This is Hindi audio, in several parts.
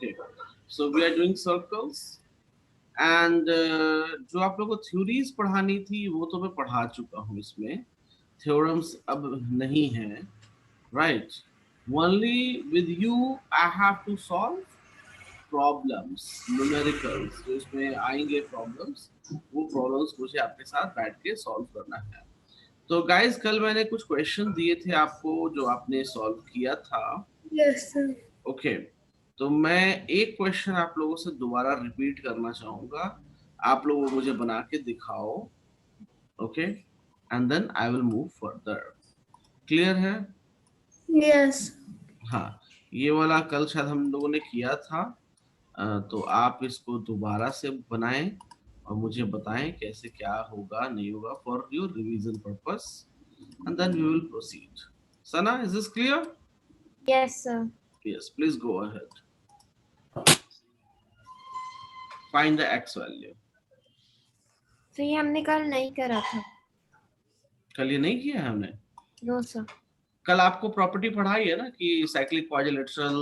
Okay, so we are doing circles and जो आप लोगों को थ्योरीज पढ़ानी थी वो तो मैं पढ़ा चुका हूँ इसमें, थ्योरम्स अब नहीं है, right? Only with you I have to solve problems, numericals, जो इसमें आएंगे problems, वो problems मुझे आपके साथ बैठ के solve करना है। तो गाइस कल मैंने कुछ क्वेश्चन दिए थे आपको जो आपने सॉल्व किया था। Yes sir. ओके, तो मैं एक क्वेश्चन आप लोगों से दोबारा रिपीट करना चाहूंगा, आप लोग मुझे बना के दिखाओ। Okay, and then I will move further. Clear है? यस। हाँ, ये वाला कल शायद हम लोगों ने किया था, तो आप इसको दोबारा से बनाएं और मुझे बताएं कैसे क्या होगा नहीं होगा for your revision purpose, and then we will proceed. Sana, is this clear? Yes sir. Yes, please go ahead. Find the x value. तो ये हमने कल नहीं करा था। कल ये नहीं किया है हमने। No sir. कल आपको प्रॉपर्टी पढ़ाई है ना कि साइक्लिक क्वाड्रिलेटरल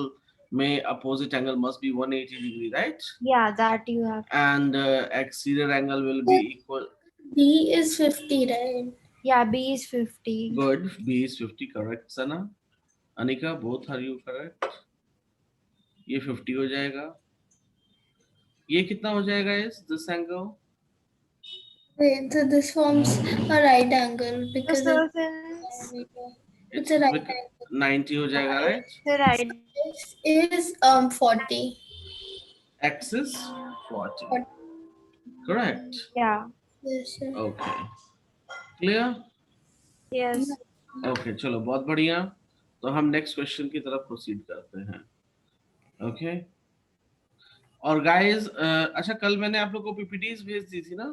में opposite angle must be 180 degree, right? या that you have. And exterior angle will be equal. B is 50, right? Yeah, B is 50. Good, B is 50, correct Sana? Anika, both are you correct? ये 50 हो जाएगा। ये कितना हो जाएगा इस this angle? Wait, so this forms a right angle because it's a right angle. 90 हो जाएगा, right? The right is 40. X is 40. Correct. Yeah. Yes sir. Okay. Clear? Yes. Okay, चलो बहुत बढ़िया। तो हम नेक्स्ट क्वेश्चन की तरफ प्रोसीड करते हैं। ओके, और गाइस अच्छा कल मैंने आप लोग को पीपीटीज भेज दी थी ना,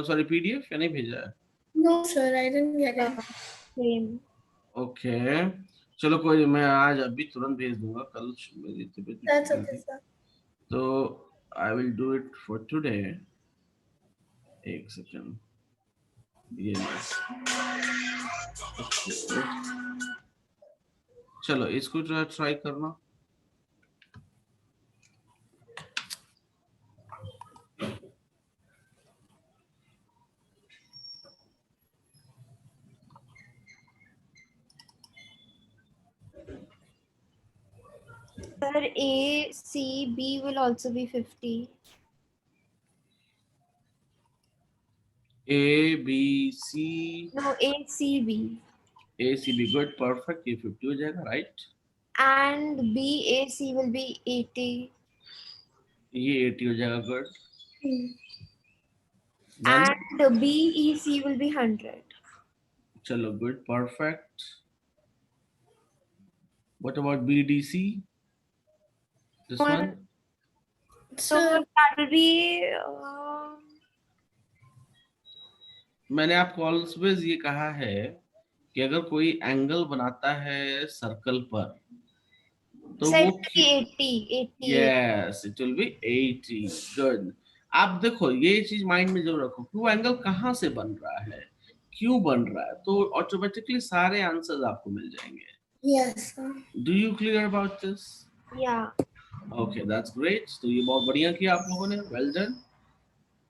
सॉरी पीडीएफ, या नहीं भेजा है? No sir, I didn't get it. Same. Okay, चलो कोई, मैं आज अभी तुरंत भेज दूंगा, कल मेरी तबीयत That's ठीक okay थी, sir. तो I will do it for today. एक सेकंड, ये चलो इसको ट्राई करना। Sir, A, C, B will also be 50. A B C, No, A, C, B. A C B, good, perfect, ये 50 हो जाएगा, right? And B, A, C will be 80. ये 80 हो जाएगा, good. And B, E, C will be 100. चलो good, perfect. What about BDC? This one? So that will be मैंने आपको ऑलवेज ये कहा है कि अगर कोई एंगल बनाता है सर्कल पर तो वो 80. Yes, it will B 80, good. आप देखो ये चीज माइंड में जरूर रखो कि वो एंगल कहाँ से बन रहा है, क्यों बन रहा है, तो ऑटोमेटिकली सारे आंसर्स आपको मिल जाएंगे। Yes sir. Do you clear about this? Yeah. Okay, that's great. तो ये बहुत बढ़िया किया आप लोगों ने, well done.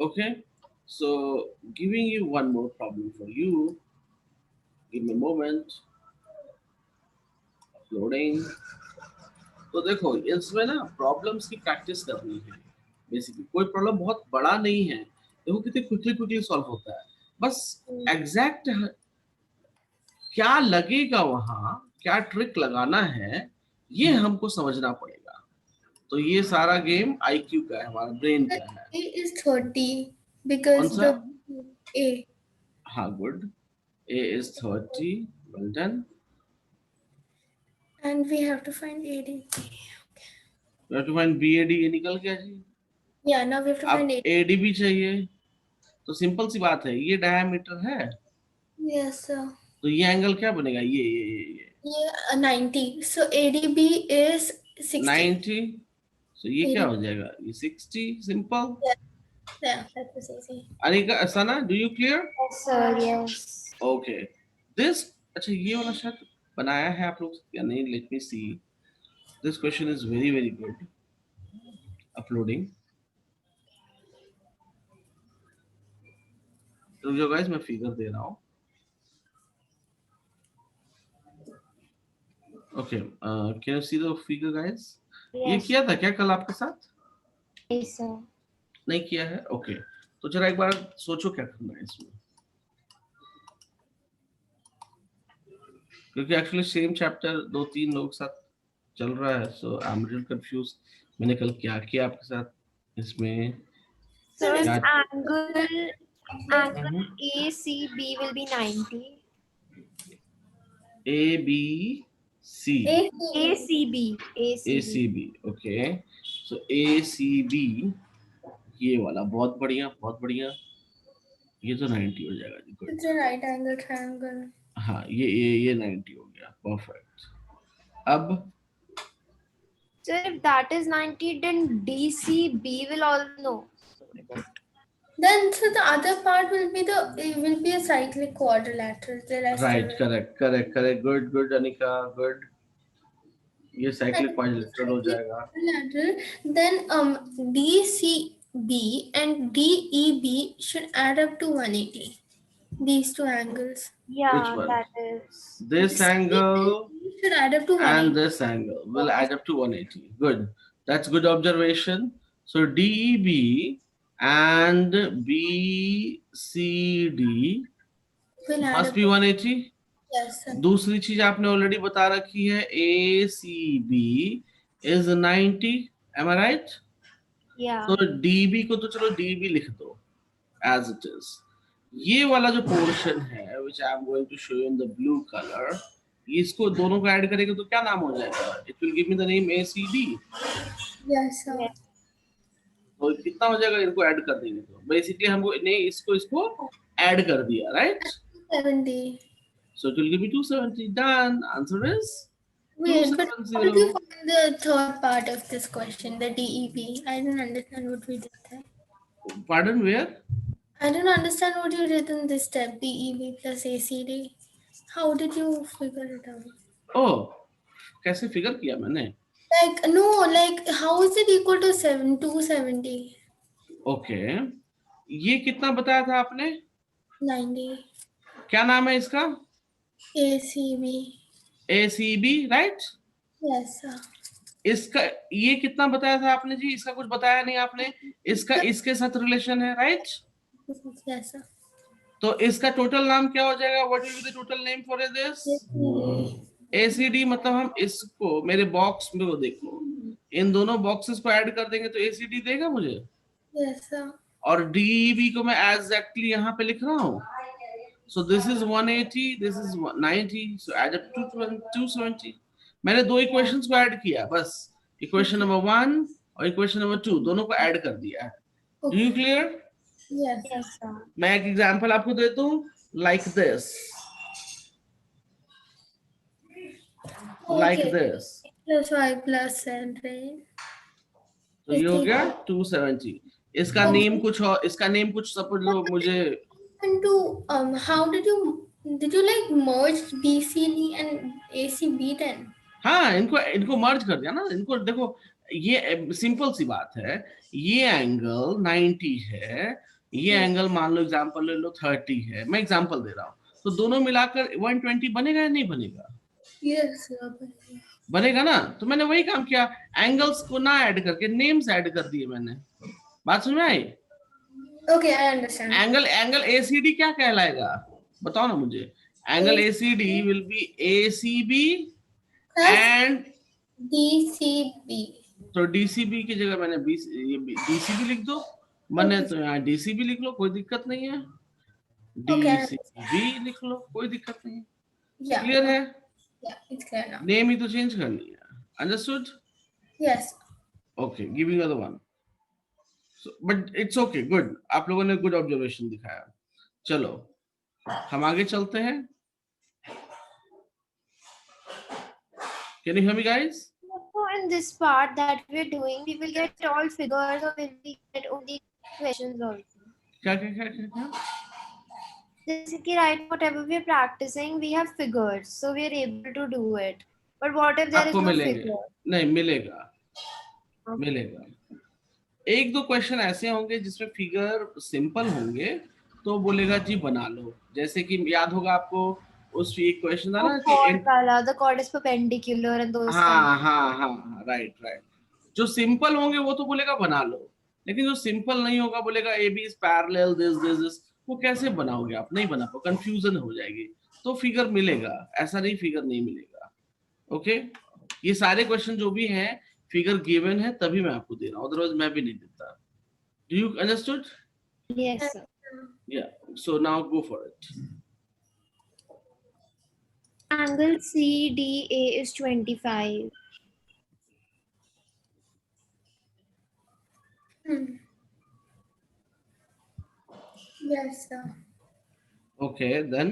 Okay, so giving you one more problem for you, give me a moment, uploading। तो देखो इसमें ना प्रॉब्लम्स की प्रैक्टिस करनी है बेसिकली, कोई प्रॉब्लम बहुत बड़ा नहीं है, देखो कितनी क्विकली सॉल्व होता है, बस एग्जैक्ट क्या लगेगा वहां, क्या ट्रिक लगाना है, ये हमको समझना पड़ेगा। तो ये सारा गेम आईक्यू का है, हमारा ब्रेन का है। A is 30 because the A. हाँ, good, A is 30, well done। And we have to find AD. We have to find BAD, ये निकल गया जी। Yeah, now we have to find अब AD भी चाहिए, तो सिंपल सी बात है, ये डायमीटर है। Yes sir. तो ये एंगल क्या बनेगा, ये 90. So ADB is 60. 90, तो ये क्या हो जाएगा, ये 60, simple. Yeah, that was easy. Anika, Sana, do you clear? Yes sir, yes. Okay, this, अच्छा ये वाला शायद बनाया है आप लोग या नहीं, let me see, this question is very very good. Uploading. तो जो गाइस मैं फिगर दे रहा हूँ। Okay, can you see the figure guys? ये Yes, किया था क्या कल आपके साथ? yes, sir. नहीं किया है? ओके, तो जरा एक बार सोचो क्या करना है इसमें, क्योंकि एक्चुअली सेम चैप्टर 2-3 लोग साथ चल रहा है, सो आई एम लिटिल कंफ्यूज। मैंने कल क्या किया आपके साथ इसमें? So क्या? angle ACB will be 90. ABC ACB, okay. So ACB ये वाला, बहुत बढ़िया बहुत बढ़िया, ये तो 90 हो जाएगा जी। It's a right angle triangle. हाँ, ये 90 हो गया, परफेक्ट। अब So if that is 90, then DCB will also know. Then so the other part will be a cyclic quadrilateral. The rest right, of it. Correct, good Anika, good. ये साइक्लिक क्वाड्रिलेटरल हो जाएगा। Quadrilateral. Then DCB and DEB should add up to 180. These two angles. Yeah, Which one? that is. This angle Should add up to 180. and this angle will add up to 180. Good, that's good observation. So DEB and BCD Will add must up be 180. Yes, sir. दूसरी चीज आपने ऑलरेडी बता रखी है, ACB is 90. Am I right? Yeah. तो DB को तो चलो DB लिख दो as it is. ये वाला जो पोर्शन है which I am going to show you in the blue color, इसको दोनों को ऐड करेंगे तो क्या नाम हो जाएगा? It will give me the name ACD. Yes, sir. Yes. तो कितना हो जाएगा इनको ऐड कर देंगे तो? बेसिकली हमको ने इसको ऐड कर दिया, right? 70. So it will give me 270. Done. Answer is Wait, but how did 270. you find the third part of this question, the DEB? I don't understand what we did there. Pardon, where? I don't understand what you did in this step, DEB plus ACD. How did you figure it out? Oh, कैसे फिगर किया मैंने? Like how is it equal to 270? Okay. ये कितना बताया था आपने? 90. क्या नाम है इसका? ACB. ACB, right? Yes, sir. इसका ये कितना बताया था आपने जी? इसका कुछ बताया नहीं आपने। इसका इसके साथ रिलेशन है, राइट? Yes, sir. तो इसका टोटल नाम क्या हो जाएगा? What will be the total name for this? ACD। मतलब हम इसको मेरे बॉक्स में वो देखो, इन दोनों बॉक्सेस को ऐड कर देंगे तो ACD देगा मुझे। Yes, sir. और DEB को मैं एग्जैक्टली यहाँ पे लिख रहा हूँ। So this is 180, this is 90, so add up to 270. मैंने दो इक्वेशंस को ऐड किया बस, इक्वेशन नंबर 1 और इक्वेशन नंबर 2 दोनों को ऐड कर दिया है। Do you clear? Yes. Yes, sir. मैं एक एग्जांपल आपको देता हूँ, like this, like Okay. this. Plus Y plus Z, right? तो ये हो गया 270। इसका नेम कुछ और, इसका नेम कुछ सपोज लो मुझे। And how did you like merge BCD and ACB then? हाँ, इनको मर्ज कर दिया ना। इनको देखो, ये सिंपल सी बात है, ये एंगल 90 है, ये एंगल मान लो एग्जांपल ले लो 30 है, मैं एग्जांपल दे रहा हूँ, तो दोनों मिलाकर 120 बनेगा या नहीं बनेगा? Yes, sir. बनेगा ना। तो मैंने वही काम किया, एंगल्स को ना ऐड करके नेम्स ऐड कर दिए मैंने। बात समझ में आई? Okay, I understand. Angle ACD क्या कहलाएगा बताओ ना मुझे? Angle ACD will be ACB and DCB. तो DCB की जगह मैंने DCB लिख दो, मैंने तो यहाँ DCB लिख लो, कोई दिक्कत नहीं है। DCB लिख लो, कोई दिक्कत नहीं है। Yeah. क्लियर है? Yeah, it's clear now. Name ही तो चेंज करनी है। Understood? Yes. Okay, giving other one, but it's okay, good. आप लोगों ने गुड ऑब्जर्वेशन दिखाया। चलो हम आगे चलते हैं। Can you hear me, guys? So in this part that we're doing, we will get all figures or will we get only questions also? क्या? जैसे कि right, whatever we're practicing, we have figures, so we are able to do it. But what if there is आपको no मिलेंगे? figure? नहीं मिलेगा, Okay. मिलेगा। एक दो क्वेश्चन ऐसे होंगे जिसमें फिगर सिंपल होंगे तो बोलेगा जी बना लो, जैसे कि याद होगा आपको उस एक क्वेश्चन था Oh, ना कि chord वाला, the chord is perpendicular and those kind. हाँ हाँ हाँ, राइट राइट। जो सिंपल होंगे वो तो बोलेगा बना लो, लेकिन जो सिंपल नहीं होगा बोलेगा A B is parallel this this this, वो कैसे बनाओगे आप? नहीं बना पाओ, कंफ्यूजन हो जाएगी। तो फिगर मिलेगा, ऐसा नहीं फिगर नहीं मिलेगा। ओके, ये सारे क्वेश्चन जो भी हैं फिगर गिवन है तभी मैं आपको दे रहा हूँ, अदरवाइज मैं भी नहीं देता। Do you understood? Yes, sir. Yeah, so now go for it. Angle CDA is 25. Yes, sir. Okay then,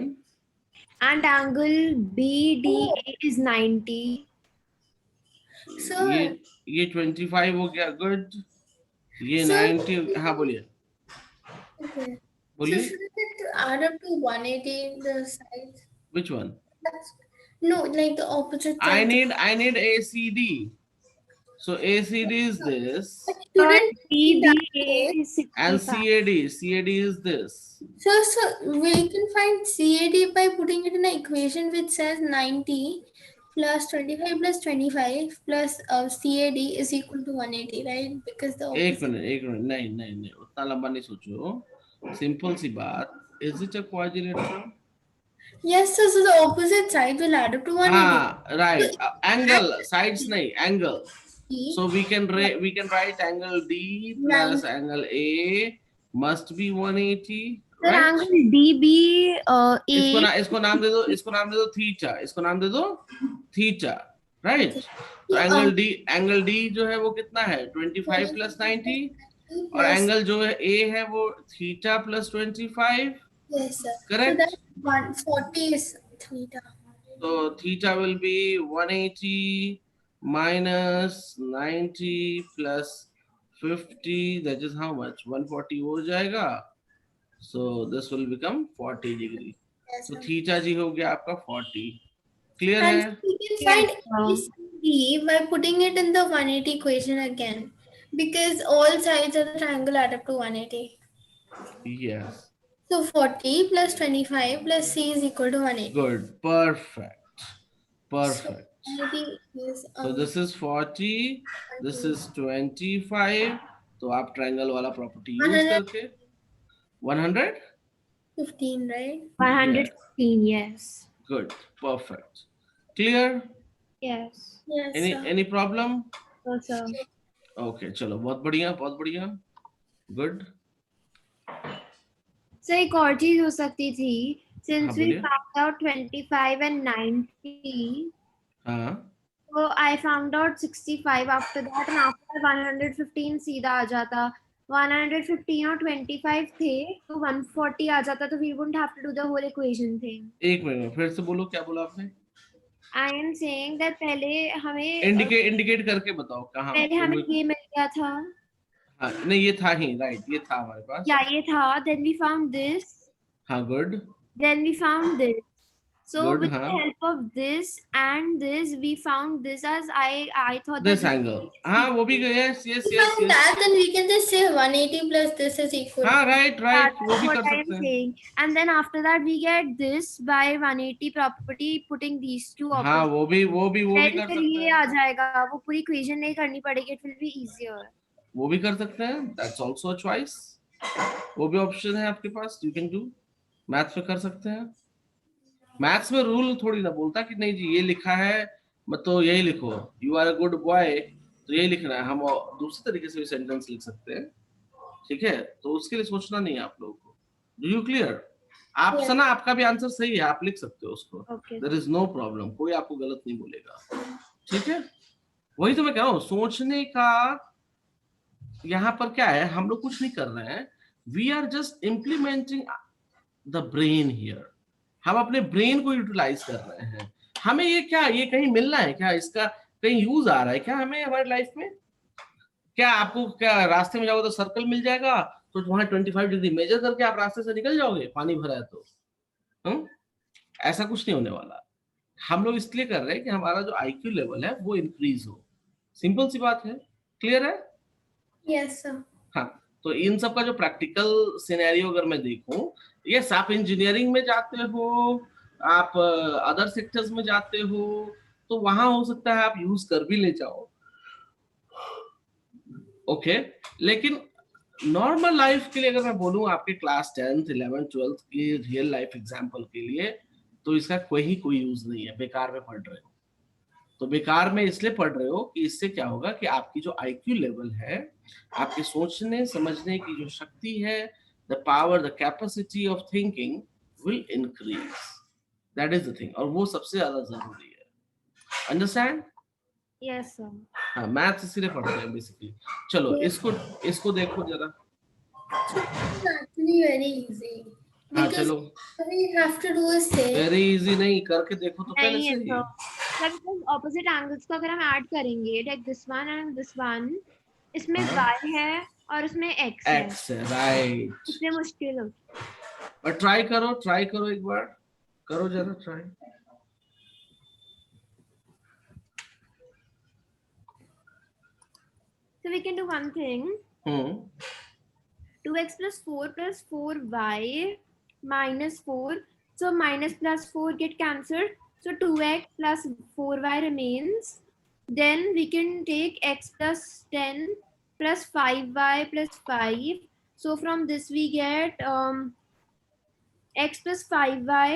And angle BDA is 90. So, ये 25 हो गया, गुड। ये So- 90, हाँ बोलिए okay. So बोलिए। shouldn't it add up to 180 the sides? Which one? No, like the opposite I side. need ACD. So ACD is this, But But shouldn't it be that BDA way? is 65. and CAD is this. So we can find CAD by putting it in an equation which says 90 plus 25 plus 25 plus CAD is equal to 180, right? Because the एक opposite. मिनट, नहीं नहीं नहीं, उतना लंबा नहीं सोचो, सिंपल सी बात। Is it a quadrilateral? Yes, so the opposite side will add up to 180. हाँ right, angle, sides नहीं, angle. E So we can write angle D plus angle A must be 180, The right? angle DB इसको नाम दे दो थीटा, इसको नाम दे दो थीटा, राइट? तो एंगल डी जो है वो कितना है? 25 प्लस 90, और एंगल जो है ए है वो theta plus 25, Yes, sir. correct? So that 140 is theta. तो theta will be 180 minus 90 plus 50, that is how much? 140 हो जाएगा। So this will become 40 degree. Yes, तो sir. थीटा जी हो गया आपका 40। क्लियर And है? we can Yes, find sir. ACD by putting it in the 180 equation again. Because all sides of the triangle add up to 180. Yes. So 40 plus 25 plus C is equal to 180. Good. Perfect. Perfect. So 180 is So this is 40, this is 25. तो आप ट्रायंगल वाला प्रॉपर्टी यूज 100. करके 100, 15, right? 115, yes. good, perfect, clear? Yes. Yes, sir. Any problem? So, sir. Okay, चलो, बहुत बढ़िया, good. So एक और चीज हो सकती थी, since हाँ, we बोलिए। found out 25 and 90, हाँ, so I found out 65 after that, and after 115 सीधा आ जाता। 115 और 25 थे, तो 140 आ जाता, तो we wouldn't have to do the whole equation thing. एक मिनट फिर से बोलो, क्या बोला आपने? I am saying that पहले हमें इंडिकेट करके बताओ कहाँ। पहले हमें ये मिल गया था। हाँ, नहीं ये था ही, राइट, ये था हमारे पास। या ये था, then we found this, हाँ, good, then we found this. So Good, with हाँ. the help of this and this, we found this as I thought this that angle, हाँ वो भी गए, yes, If that, then we can just say 180 plus this is equal. हाँ, right, that's वो भी what कर I am सकते हैं। saying. And then after that, we get this by 180 property, putting these two हाँ, opposite. वो भी Then कर फिर सकते ये हैं, आ जाएगा, वो पूरी equation नहीं करनी पड़ेगी, it will be easier. वो भी कर सकते हैं, that's also a choice, वो भी ऑप्शन है आपके पास, you can do, मैथ्स में कर सकते हैं। मैथ्स में रूल थोड़ी ना बोलता कि नहीं जी ये लिखा है मत तो यही लिखो, you are a good boy तो यही लिखना है, हम दूसरे तरीके से भी सेंटेंस लिख सकते हैं, ठीक है? तो उसके लिए सोचना नहीं है आप लोगों को। Do you clear? आप Yeah. सना आपका भी आंसर सही है, आप लिख सकते हो उसको, Okay. There is no problem, कोई आपको गलत नहीं बोलेगा, ठीक है? वही तो मैं कह रहा हूँ, सोचने का यहाँ पर क्या है, हम लोग कुछ नहीं कर रहे हैं, we are just implementing the brain here, हम अपने ब्रेन को यूटिलाइज कर रहे हैं। हमें ये क्या, ये कहीं मिलना है क्या, इसका कहीं यूज आ रहा है क्या हमें हमारी लाइफ में? क्या आपको क्या रास्ते में जाओगे तो सर्कल मिल जाएगा तो वहां 25 डिग्री मेजर करके आप रास्ते से निकल जाओगे, पानी भरा है तो? ऐसा कुछ नहीं होने वाला। हम लोग इसलिए कर रहे हैं कि हमारा जो आईक्यू लेवल है वो इंक्रीज हो, सिंपल सी बात है। क्लियर है? Yes, sir. हाँ, तो इन सब का जो प्रैक्टिकल सिनेरियो अगर मैं देखूं, यस आप इंजीनियरिंग में जाते हो, आप अदर सेक्टर्स में जाते हो, तो वहां हो सकता है आप यूज कर भी ले जाओ, ओके। लेकिन नॉर्मल लाइफ के लिए अगर मैं बोलूं, आपके क्लास 10th 11th 12th की रियल लाइफ एग्जांपल के लिए, तो इसका कोई यूज नहीं है, बेकार में पढ़ रहे हो। तो बेकार में इसलिए पढ़ रहे हो कि इससे क्या होगा कि आपकी जो आईक्यू लेवल है, आपके सोचने समझने की जो शक्ति है, the power, the capacity of thinking will increase, that is the thing, और वो सबसे ज्यादा जरूरी है। अंडरस्टैंड? Yes, sir. हाँ, मैथ्स इसीलिए पढ़ते हैं बेसिकली। चलो इसको देखो जरा। It's actually very easy. हाँ Because चलो, all we have to do is say. Very easy नहीं, करके देखो तो पहले नहीं से है ही। तो because opposite angles को अगर हम ऐड करेंगे, like this one and this one, इसमें हाँ। y है और इसमें x है, एक्स है, राइट। इसलिए मुश्किल हो। और ट्राई करो एक बार, करो जरा try. So we can do one thing. 2x plus 4 plus 4y minus 4. So minus plus 4 get cancelled. So 2x plus 4y remains. Then we can take x plus 10 plus 5y plus 5. So from this we get x plus 5y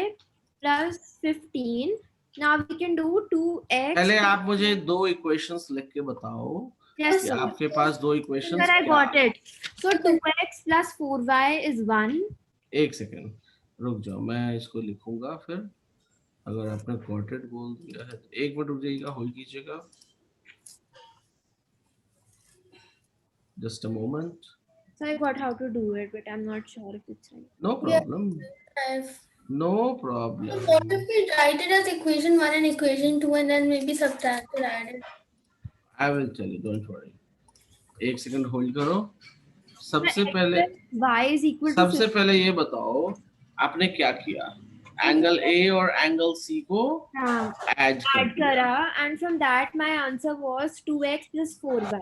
plus 15. Now we can do 2x. पहले आप मुझे दो इक्वेशंस लिख के बताओ। Yes, कि sir. आपके पास दो equations Sir, I got it. So 2x plus 4y is 1. एक सेकेंड रुक जाओ, मैं इसको लिखूंगा फिर। अगर आपने गॉट इट बोल दिया है तो एक मिनट रुक जाइएगा, होल्ड कीजिएगा, just a moment. So I got how to do it, but I'm not sure if it's right. No problem, I've- no So problem. what if we write it as equation 1 and equation 2 and then maybe subtract or add it? I will tell you, don't worry. एक सेकंड होल्ड करो। सबसे So x पहले plus y is equal to 50. ये बताओ आपने क्या किया, एंगल ए और एंगल सी को हाँ, ऐड add करा, and from that my answer was 2x plus 4y.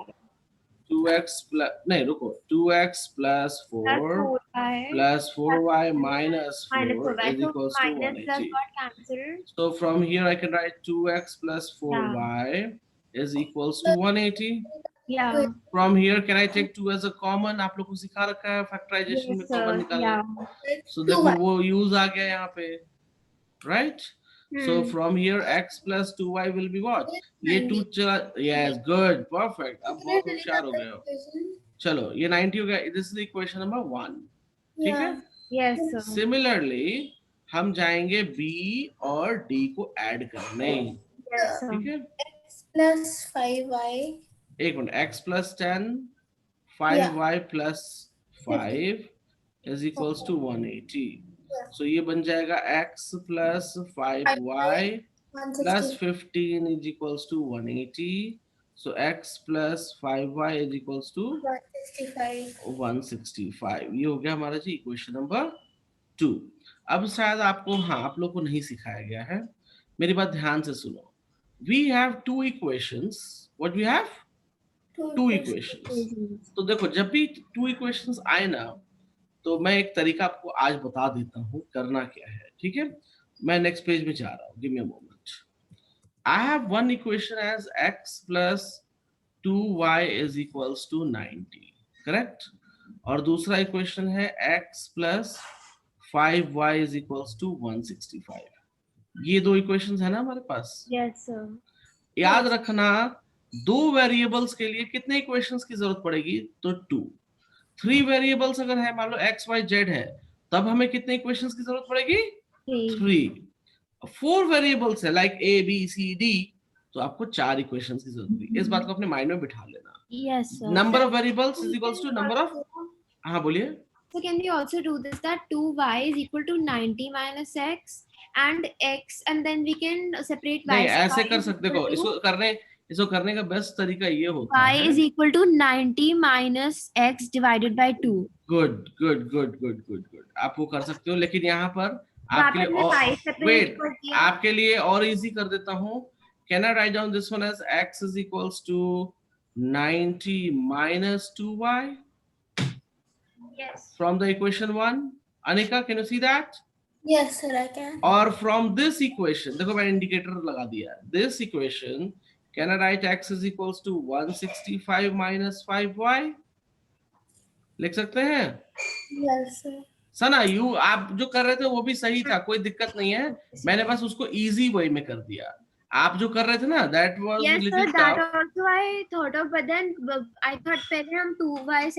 2x plus नहीं रुको, 2x plus 4 plus 4y minus 4 is equals to 180. got cancelled. So from here I can write 2x plus 4y is equals to 180. Yeah. From here can I take 2 as a common? आप लोग को सिखा रखा है फैक्टराइजेशन में Yes, sir. कॉमन निकालना। Yeah. So देखो वो यूज आ गया यहाँ पे, right? So Hmm. from here x plus 2y will be what? ये 2 चला, yes, good, perfect. अब बहुत होशियार हो गए हो। चलो ये 90 हो गया, this is equation number 1, ठीक है? Yes, sir. Similarly हम जाएंगे b और d को ऐड करने, Yes, sir. ठीक है? X plus 5y. एक minute, x plus 10 5y plus 5 is equals to 180. So ये बन जाएगा x plus 5y plus 15 is equals to 180. So x plus 5y is equals to 165. ये हो गया हमारा जी इक्वेशन नंबर 2। अब शायद आपको, हाँ आप लोग को नहीं सिखाया गया है, मेरी बात ध्यान से सुनो। We have two equations. What we have? Two equations. तो देखो जब भी two equations आए ना, तो मैं एक तरीका आपको आज बता देता हूँ करना क्या है, ठीक है? मैं नेक्स्ट पेज में जा रहा हूँ, give me a moment. I have one equation as x plus 2y is equals to 90, correct? और दूसरा इक्वेशन है x plus 5y is equals to 165. ये दो इक्वेशंस है ना हमारे पास? Yes, sir. याद रखना दो वेरिएबल्स के लिए कितने इक्वेशंस की जरूरत पड़ेगी? तो 2। 3 वेरिएबल्स अगर है, मान लो x y z है, तब हमें कितने इक्वेशंस की जरूरत पड़ेगी? 3। 4 वेरिएबल्स है like a b c d, तो आपको 4 इक्वेशंस की जरूरत होगी। इस बात को अपने माइंड में बिठा लेना। Yes, sir. Number of variables is equals to number of, हाँ बोलिए। So can we also do this, that 2y is equal to 90 minus x and x, and then we can separate y. नहीं ऐसे कर सकते, देखो इसको करने का बेस्ट तरीका ये होता y है, is equal to 90 minus x divided by 2. Good आप वो कर सकते हो, लेकिन यहाँ पर आपके लिए और आपके लिए और इजी कर देता हूँ। Can I write down this one as x is equals to 90 minus 2y Yes. from the equation 1. Anika, can you see that? Yes, sir, I can. Or from this equation, देखो मैं इंडिकेटर लगा दिया. This equation, can I write x is equals to 165 minus 5y? लिख सकते हैं? Yes, sir. सना, यू आप जो कर रहे थे वो भी सही था, कोई दिक्कत नहीं है. मैंने बस उसको इजी वे में कर दिया. आप जो कर रहे थे ना, that was Yes, sir, little that tough. also I thought of, but then I thought पहले हम 2y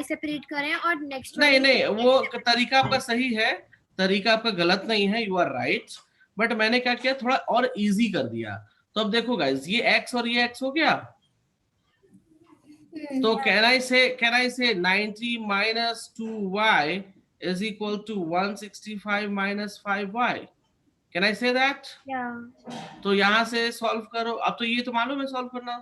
separate करें और next नहीं वाले नहीं, को वो तरीका आपका सही है, तरीका आपका गलत नहीं है, यू आर राइट. बट मैंने क्या किया, थोड़ा और इजी कर दिया. तो अब देखो गाइस, ये x और ये x हो गया. तो can I say 90 minus 2y is equal to 165 minus 5y? Can I say that? Yeah. तो यहाँ से सॉल्व करो. अब तो ये तो मालूम है सॉल्व करना,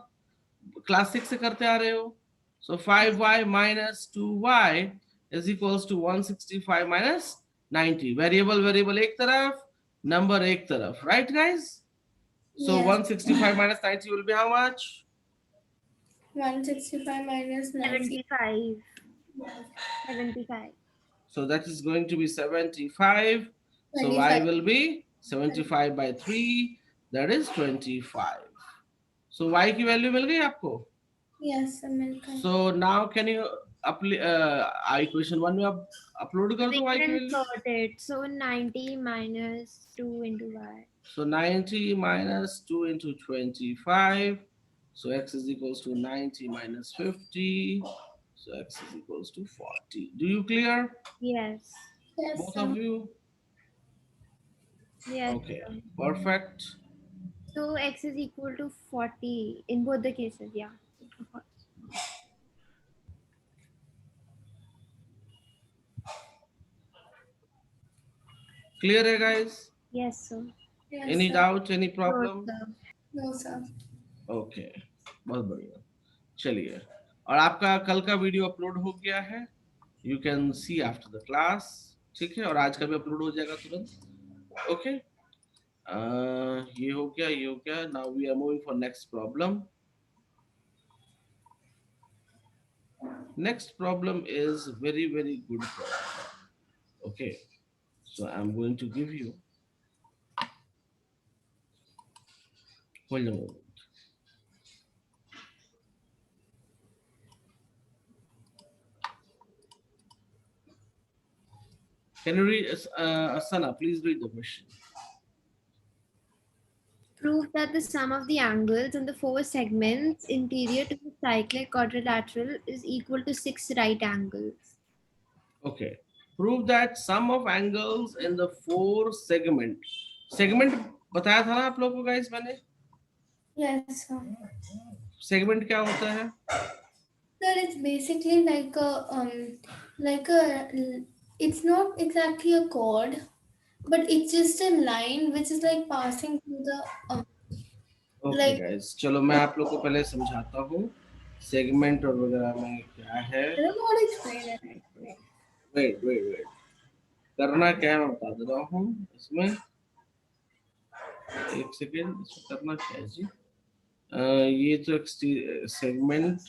क्लास 6 से करते आ रहे हो. So 5y minus 2y is equals to 165 minus 90. Variable एक तरफ, number एक तरफ, right guys? So Yes. 165 minus 90 will be how much? 165 minus 90. 75. So that is going to be 75. So y 25. will be 75 by 3. That is 25. So y की value मिल गई आपको? Yes, sir, मिलकर. So now can you equation 1 में आप upload कर We दो y की can value. insert it. So 90 minus 2 into y. So 90 minus 2 into 25. So x is equals to 90 minus 50. So x is equals to 40. Do you clear? Yes. Yes, Both sir. of you? Yes. Okay, perfect. So x is equal to 40 in both the cases. Yeah. Clear hai guys? Yes, sir. Yes, Any sir. doubt, any problem? No, sir. No, sir. Okay, बहुत बढ़िया. चलिए, और आपका कल का वीडियो अपलोड हो गया है. You can see after the class. ठीक है, और आज का भी अपलोड हो जाएगा तुरंत. ओके, ये हो गया. Now we are moving for next problem. Next problem is very good problem. Okay, so I'm going to give you. Hold a moment. Can you read, Asana, please read the question. Prove that the sum of the angles on the 4 segments interior to the cyclic quadrilateral is equal to 6 right angles. Okay. Prove that sum of angles in the 4 segment. Segment बताया था ना आप लोगों को guys मैंने? Yes, sir. Segment क्या होता है? Sir, it's basically like it's not exactly a chord, but it's just a line which is like passing through the Okay like. guys, चलो मैं आप लोगों को पहले समझाता हूँ segment और वगैरह में क्या है. I don't know how to explain it. Wait. करना क्या है मैं बता दे रहा हूँ. इसमें एक सेकेंड, इसमें करना क्या है जी? ये तो segment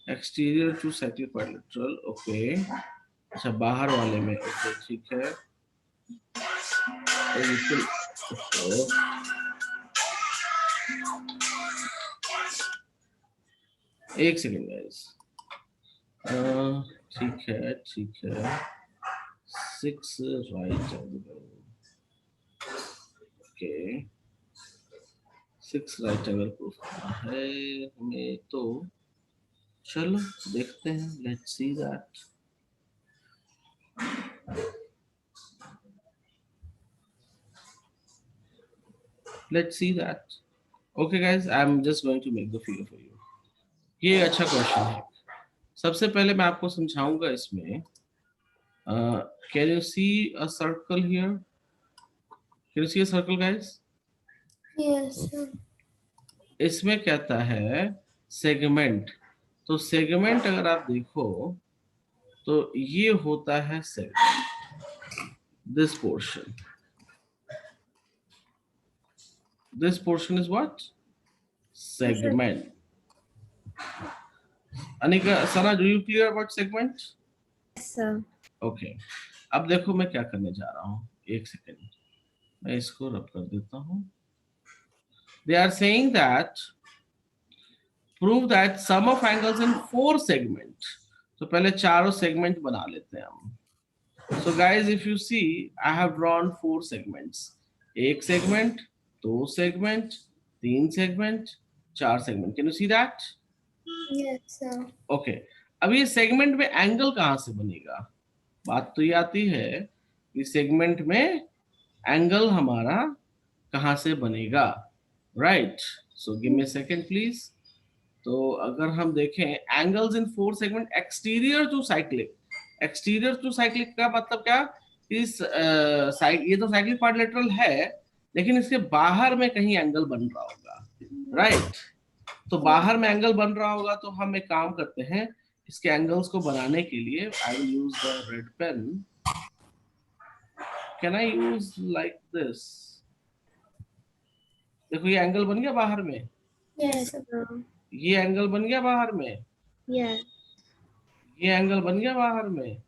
exterior to cyclic quadrilateral. Okay, अच्छा बाहर वाले में. ओके ठीक है. एक सेकेंड गाइस. ठीक है 6 right angle. Okay 6 right angle proof करना है हमें. तो चलो देखते हैं. Let's see that. Okay guys, I'm just going to make the figure for you. ये अच्छा क्वेश्चन है. सबसे पहले मैं आपको समझाऊंगा इसमें. Can you see a circle here? Can you see a circle guys? Yes, sir. इसमें कहता है सेगमेंट. तो सेगमेंट अगर आप देखो तो ये होता है segment. This portion is what? Segment. Anika, Sana, do you clear about segment? Yes, sir. Okay. अब देखो मैं क्या करने जा रहा हूँ, एक सेकेंड मैं इसको रब कर देता हूँ. They are saying that prove that sum of angles in 4 segment. तो पहले चारों segment बना लेते हैं हम. So guys, if you see, I have drawn 4 segments. एक segment, दो segment, तीन segment, चार segment. Can you see that? Yes, sir. Okay. अब ये segment में angle कहाँ से बनेगा? बात तो ये आती है कि segment में angle हमारा कहाँ से बनेगा? Right. So give me a second, please. तो अगर हम देखें angles in 4 segment exterior to cyclic. Exterior to cyclic का मतलब क्या? इस ये तो साइक्लिक क्वाड्रिलेटरल है, लेकिन इसके बाहर में कहीं एंगल बन रहा होगा, राइट? तो बाहर में एंगल बन रहा होगा, तो हम एक काम करते हैं, इसके एंगल्स को बनाने के लिए I will use the red pen. Can I use like this? देखो ये एंगल बन गया बाहर में. Yes, sir. ये एंगल बन गया बाहर में. Yes. ये एंगल बन गया बाहर में.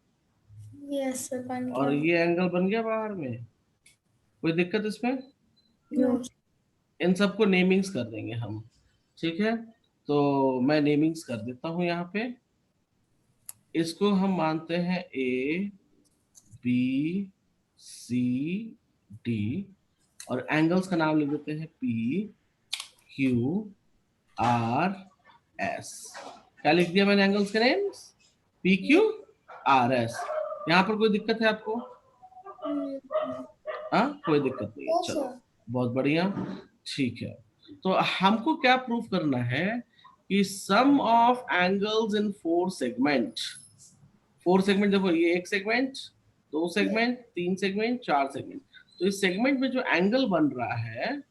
yes, sir. और ये एंगल बन गया बाहर में. कोई दिक्कत इसमें? No. इन सबको नेमिंग्स कर देंगे हम, ठीक है? तो मैं नेमिंग्स कर देता हूं यहाँ पे. इसको हम मानते हैं ए बी सी डी, और एंगल्स का नाम लिख देते हैं पी क्यू आर एस. क्या लिख दिया मैंने एंगल्स के names? P Q R S. यहाँ पर कोई दिक्कत है आपको? हाँ, कोई दिक्कत नहीं है. चलो, बहुत बढ़िया, ठीक है. तो हमको क्या प्रूफ करना है कि sum of angles in 4 segment. 4 segment, देखो ये एक सेगमेंट, दो सेगमेंट, तीन सेगमेंट, चार सेगमेंट. तो इस सेगमेंट में जो एंगल बन रहा है,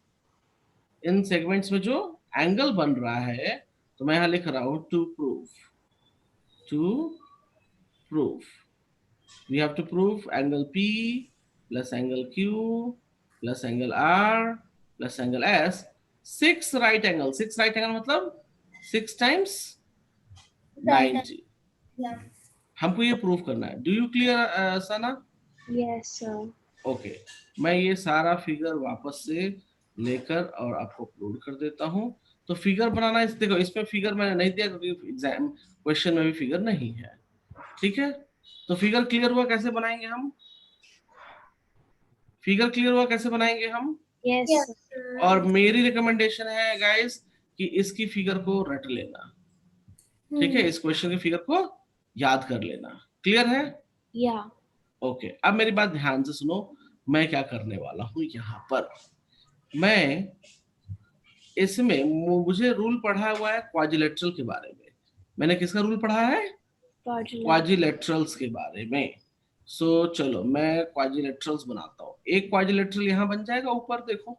इन सेगमेंट्स में जो एंगल बन रहा है, तो मैं यहां लिख रहा हूं to proof we have to prove angle P plus angle Q plus angle R plus angle S. 6 right angle. 6 right angle मतलब 6 times 90. Yeah. हमको ये प्रूव करना है. Do you clear, Sana? Yes, sir. Okay. मैं ये सारा फिगर वापस से लेकर और आपको अपलोड कर देता हूँ. तो फिगर बनाना है, देखो इसमें फिगर मैंने नहीं दिया क्योंकि एग्जाम क्वेश्चन में भी फिगर नहीं है, ठीक है? तो फिगर क्लियर हुआ कैसे बनाएंगे हम? फिगर क्लियर हुआ कैसे बनाएंगे हम? Yes, Yes, sir. sir. और मेरी रिकमेंडेशन है गाइस कि इसकी फिगर को रट लेना, ठीक है? इस क्वेश्चन की फिगर को याद कर लेना. क्लियर है? Yeah. ओके. अब मेरी बात ध्यान से सुनो, मैं क्या करने वाला हूं यहाँ पर. मैं इसमें मुझे रूल पढ़ा हुआ है क्वाड्रिलेटरल के बारे में. मैंने किसका रूल पढ़ा है? क्वाड्रिलेटरल्स के बारे में. सो चलो मैं क्वाड्रिलेटरल्स बनाता हूँ. एक क्वाड्रिलेटरल यहाँ बन जाएगा ऊपर, देखो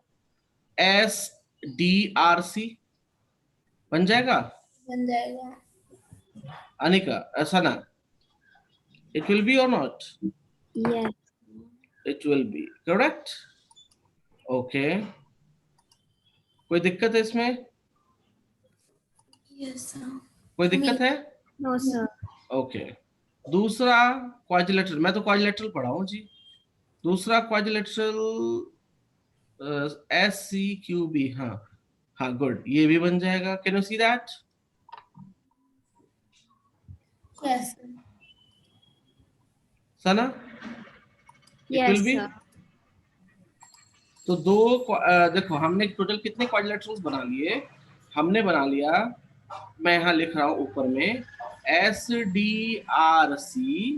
एस डी आर सी बन जाएगा. बन जाएगा. अनिका, ऐसा ना, इट विल बी और not? Yes. It will B, correct. Okay, कोई दिक्कत है इसमें? Yes, sir. कोई दिक्कत है? No, sir. ओके. दूसरा क्वाड्रिलेटरल, मैं तो क्वाड्रिलेटरल पढ़ा हूँ जी. दूसरा quadrilateral S C Q B. हाँ गुड, ये भी बन जाएगा. Can you see that? Yes, sir. Sana, it Yes, will be. sir. तो दो देखो हमने टोटल कितने क्वाड्रिलेटरल्स बना लिए? हमने बना लिया, मैं यहाँ लिख रहा हूँ ऊपर में, एस डी आर सी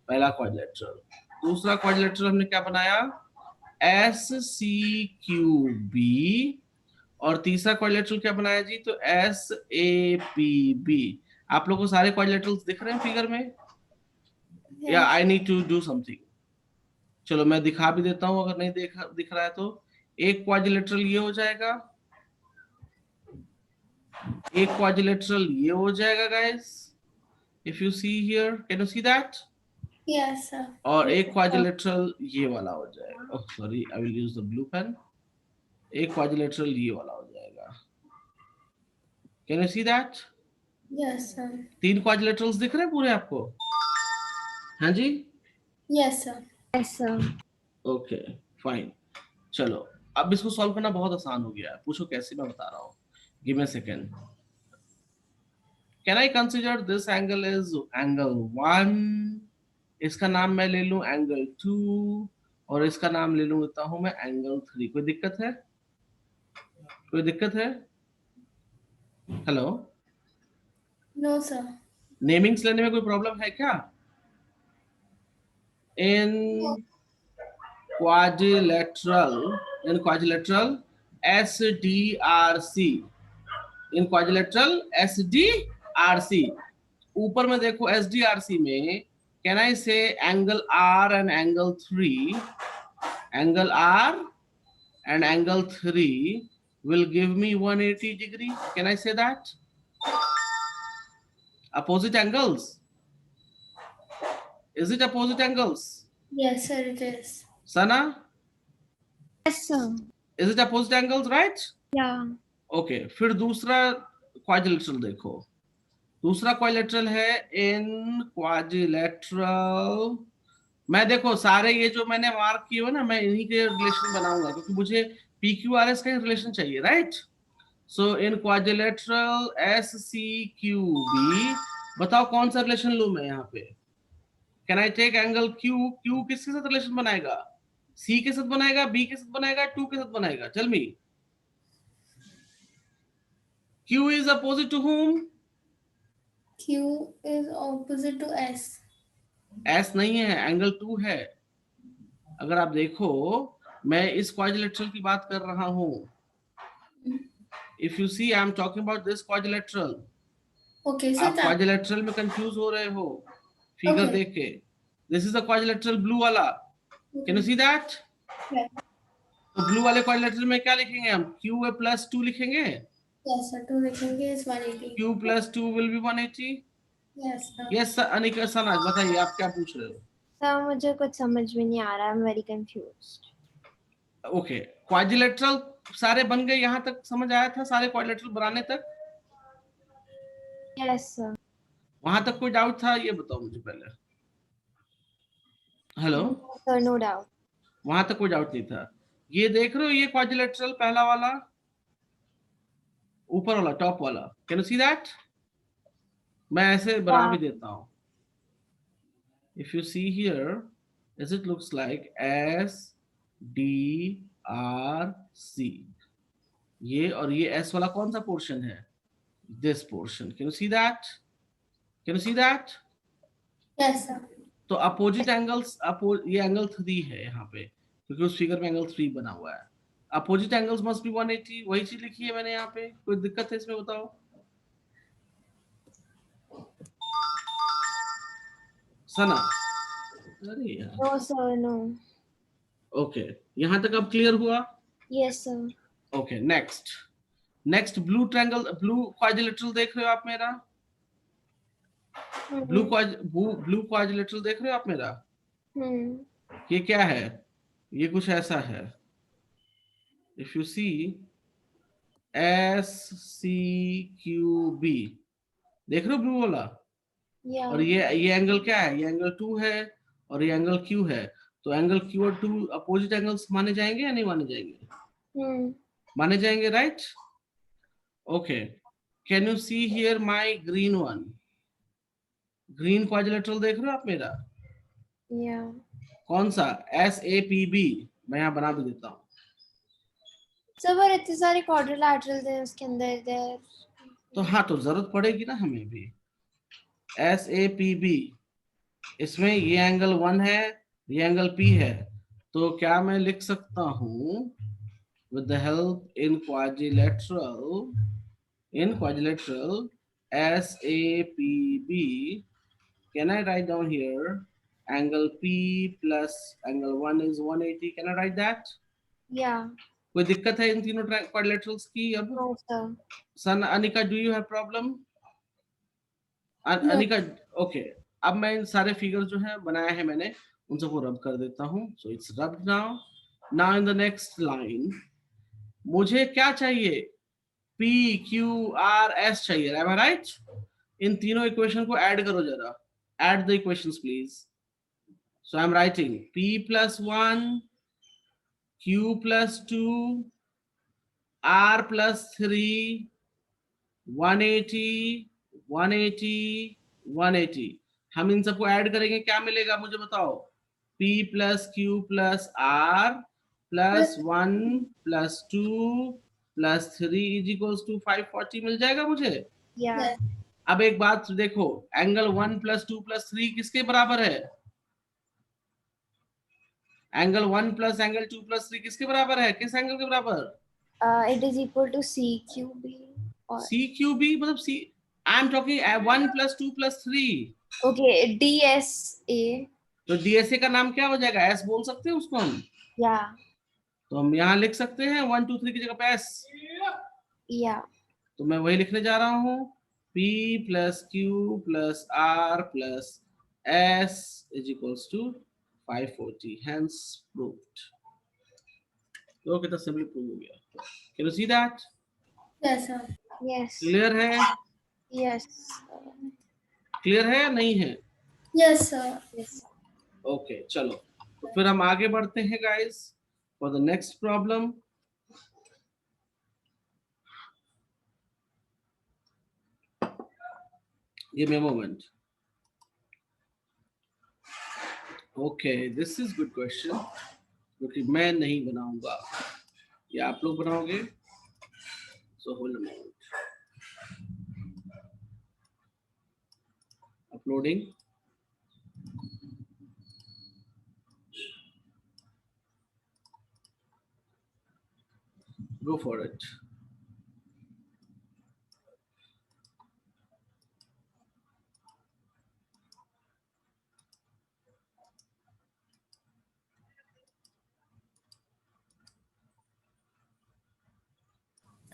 पहला क्वाड्रिलेटरल. दूसरा क्वाड्रिलेटरल हमने क्या बनाया? S C Q B. और तीसरा क्वाड्रिलेटरल क्या बनाया जी? तो एस ए पी बी. आप लोगों को सारे क्वाड्रिलेटरल्स दिख रहे हैं फिगर में, या I need to do something? चलो मैं दिखा भी देता हूं, अगर नहीं दिख रहा है तो. एक क्वाड्रिलेटरल ये हो जाएगा, एक क्वाड्रिलेटरल ये हो जाएगा guys. If you see here, can you see that? Yes, sir. और एक क्वाड्रिलेटरल ये वाला हो जाएगा. Oh sorry, I will use the blue pen. एक क्वाड्रिलेटरल ये वाला हो जाएगा. Can you see that? Yes, sir. 3 quadrilaterals दिख रहे हैं पूरे आपको? हाँ जी, Yes, sir. Yes, sir. Okay fine. चलो अब इसको सॉल्व करना बहुत आसान हो गया है। पूछो कैसे, मैं बता रहा हूँ। Give me a second. Can I consider this angle is angle 1, इसका नाम मैं ले लूं एंगल 2, और इसका नाम ले लेता हूं मैं एंगल 3। कोई दिक्कत है? कोई दिक्कत है? Hello, No, sir. नेमिंग्स लेने में कोई प्रॉब्लम है क्या? इन quadrilateral, in quadrilateral SDRC, in quadrilateral SDRC, ऊपर में देखो SDRC में can I say angle R and angle 3, angle R and angle 3 will give me 180 degree? Can I say that? Opposite angles. Is it opposite angles? Yes, sir, it is. Sana, Yes, sir. is it opposite angles, right? Yeah. Okay फिर दूसरा क्वाड्रिलेटरल देखो। दूसरा क्वाड्रिलेटरल है इन क्वाड्रिलेटरल, मैं देखो सारे ये जो मैंने मार्क किए हो ना, मैं इन्हीं के रिलेशन बनाऊंगा क्योंकि मुझे पी क्यू आर एस का रिलेशन चाहिए, right? So in quadrilateral S C Q B, बताओ कौन सा रिलेशन लूं मैं यहाँ पे? Can I take angle Q? Q किसके साथ रिलेशन बनाएगा? सी के साथ बनाएगा, बी के साथ बनाएगा, 2 के साथ बनाएगा? Tell me. Q is opposite to whom? Q is opposite to S. S नहीं है, एंगल 2 है। अगर आप देखो मैं इस क्वाड्रिलेटरल की बात कर रहा हूं। If you see I am talking about this quadrilateral. Okay, so आप that. क्वाड्रिलेटरल में कंफ्यूज हो रहे हो फिगर Okay. देख के। This is the quadrilateral blue वाला, can you see that? Yeah. तो ब्लू वाले क्वाड्रिलेटरल में क्या लिखेंगे हम? Q प्लस 2 लिखेंगे। Yes, sir. 2 लिखेंगे is 180. Q plus 2 will be 180। Yes, sir. Yes Anika Sana, बताइए आप क्या पूछ रहे हो? सर मुझे कुछ समझ में नहीं आ रहा, I am very confused. Okay quadrilateral सारे बन गए, यहाँ तक समझ आया था? सारे क्वाड्रिलेटरल बनाने तक? Yes sir. वहां तक कोई डाउट था? ये बताओ मुझे पहले। Hello, sir no doubt. वहां तक कोई डाउट नहीं था? ये देख रहे हो ये क्वाड्रिलेटरल पहला वाला, ऊपर वाला, टॉप वाला, कैन यू सी दैट? मैं ऐसे बना भी देता हूं। If you see here, as it looks like S D R C, ये और ये S वाला कौन सा पोर्शन है? This portion. Can you see that? Can you see that? Yes, sir. तो अपोजिट एंगल्स, ये एंगल 3 है यहाँ पे क्योंकि उस फिगर में एंगल 3 बना हुआ है। अपोजिट एंगल्स मस्ट बी 180, वही चीज लिखी है मैंने यहाँ पे। कोई दिक्कत है इसमें बताओ? सना, अरे यार, नो सर नो। ओके यहाँ तक अब क्लियर हुआ? Yes sir. Okay next blue triangle, blue quadrilateral देख रहे हो आप मेरा? ब्लू क्वाड्रिलेटरल देख रहे हो आप मेरा? ये क्या है? ये कुछ ऐसा है। If you see S C Q B, देख रहे हो ब्लू वाला? और ये एंगल क्या है? ये एंगल 2 है और ये एंगल Q है। तो एंगल Q और 2 अपोजिट एंगल्स माने जाएंगे या नहीं माने जाएंगे? माने जाएंगे, right? Okay can you see here my green one? Green quadrilateral देख रहे हो आप मेरा? कौन सा? SAPB। मैं यहाँ बना भी देता हूँ। सर पर इतने सारे क्वाड्रिलेटरल्स हैं उसके अंदर इधर। तो हाँ, तो जरूरत पड़ेगी ना हमें भी। SAPB, इसमें ये एंगल 1 है, ये एंगल P है। तो क्या मैं लिख सकता हूँ with the help in quadrilateral SAPB, can I write down here angle P plus angle 1 is 180? Can I write that? Yeah. कोई दिक्कत है इन तीनों क्वाड्रिलेटरल्स की? अब No sir. सन Anika, do you have problem? Anika, okay अब मैं इन सारे फिगर जो है बनाया है मैंने, उन सबको रब कर देता हूँ। So it's rubbed now in the next line मुझे क्या चाहिए? P Q R S चाहिए, am I right? इन तीनों इक्वेशन को ऐड करो जरा, add the equations please. So I am writing p plus 1, q plus 2, r plus 3, 180, 180, 180. हम इन सबको ऐड करेंगे, क्या मिलेगा मुझे बताओ. p plus q plus r plus 1 plus 2 plus 3 is equals to 540 मिल जाएगा मुझे. Yeah. Yes. अब एक बात देखो, एंगल 1 plus 2 plus 3 किसके बराबर है. एंगल 1 plus एंगल 2 plus 3 किसके बराबर है, किस एंगल के बराबर. It is equal to CQB or CQB मतलब C. I am talking 1 plus 2 plus 3. okay, DSA. तो DSA का नाम क्या हो जाएगा, S बोल सकते हैं उसको हम. Yeah. तो हम यहाँ लिख सकते हैं 1 2 3 की जगह पे S. Yeah. तो मैं वही लिखने जा रहा हूँ, P plus Q plus R plus S is equals to 540. Hence proved. तो कितना सिंपली प्रूव हो गया. Can you see that? Yes, sir. Yes. Clear है, Yes. क्लियर है या नहीं है. Yes, sir. Yes. ओके चलो, तो फिर हम आगे बढ़ते हैं guys for the next problem. Give me a moment. Okay, this is good question, क्योंकि मैं नहीं बनाऊंगा, ये आप लोग बनाओगे. So hold a moment. Uploading. Go for it.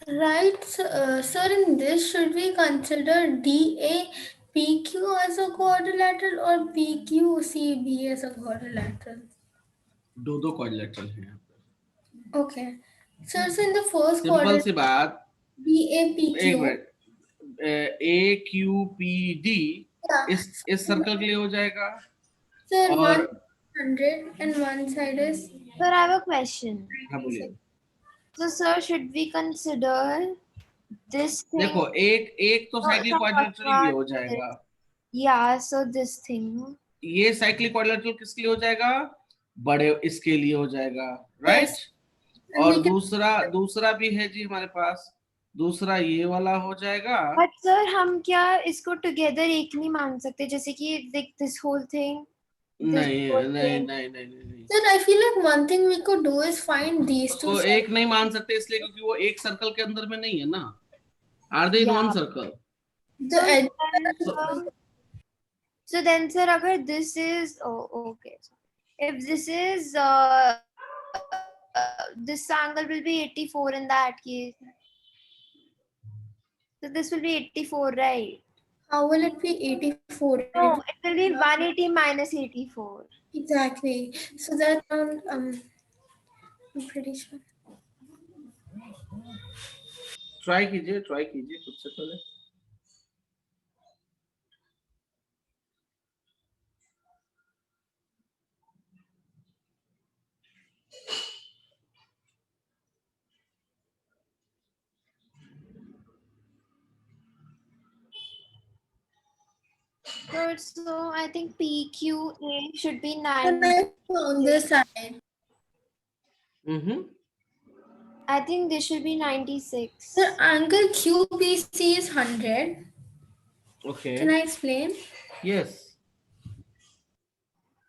Right, sir, in this, should we consider DA PQ as a quadrilateral or PQCB as a quadrilateral? दो क्वाड्रिलेटरल हैं यहाँ पे. Okay. Sir, so in the first simple quadrant, सी बात. DA एक PQ. मिनट. AQPD Yeah. इस सर्कल के लिए हो जाएगा. Sir, और 100 and one side is. Sir, I have a question. हाँ बोलिए. So, sir, should we consider this thing? देखो, एक तो साइक्लिक क्वाड्रिलेटरल के लिए हो जाएगा. Yeah, so this thing. ये साइक्लिक क्वाड्रिलेटरल किसके लिए हो जाएगा, बड़े इसके लिए हो जाएगा, राइट. And और we can- दूसरा भी है जी हमारे पास, दूसरा ये वाला हो जाएगा. But sir, हम क्या इसको together एक नहीं मान सकते, जैसे कि like this whole thing. नहीं नहीं नहीं नहीं नहीं, Sir, I feel like one thing we could do is find these two. उसको एक नहीं मान सकते इसलिए क्योंकि वो एक सर्कल के अंदर में नहीं है ना. Are they in one circle. The edge. So then, sir, अगर this is okay. If this is this angle will be 84 in that case. So this will be 84, right? How will it be 84? No, it will be 180 minus 84. Exactly. So that I'm pretty sure. Try कीजिए खुद से पहले. So I think PQA should be 9. And I found this side. I think this should be 96. The angle QBC is 100. Okay. Can I explain? Yes.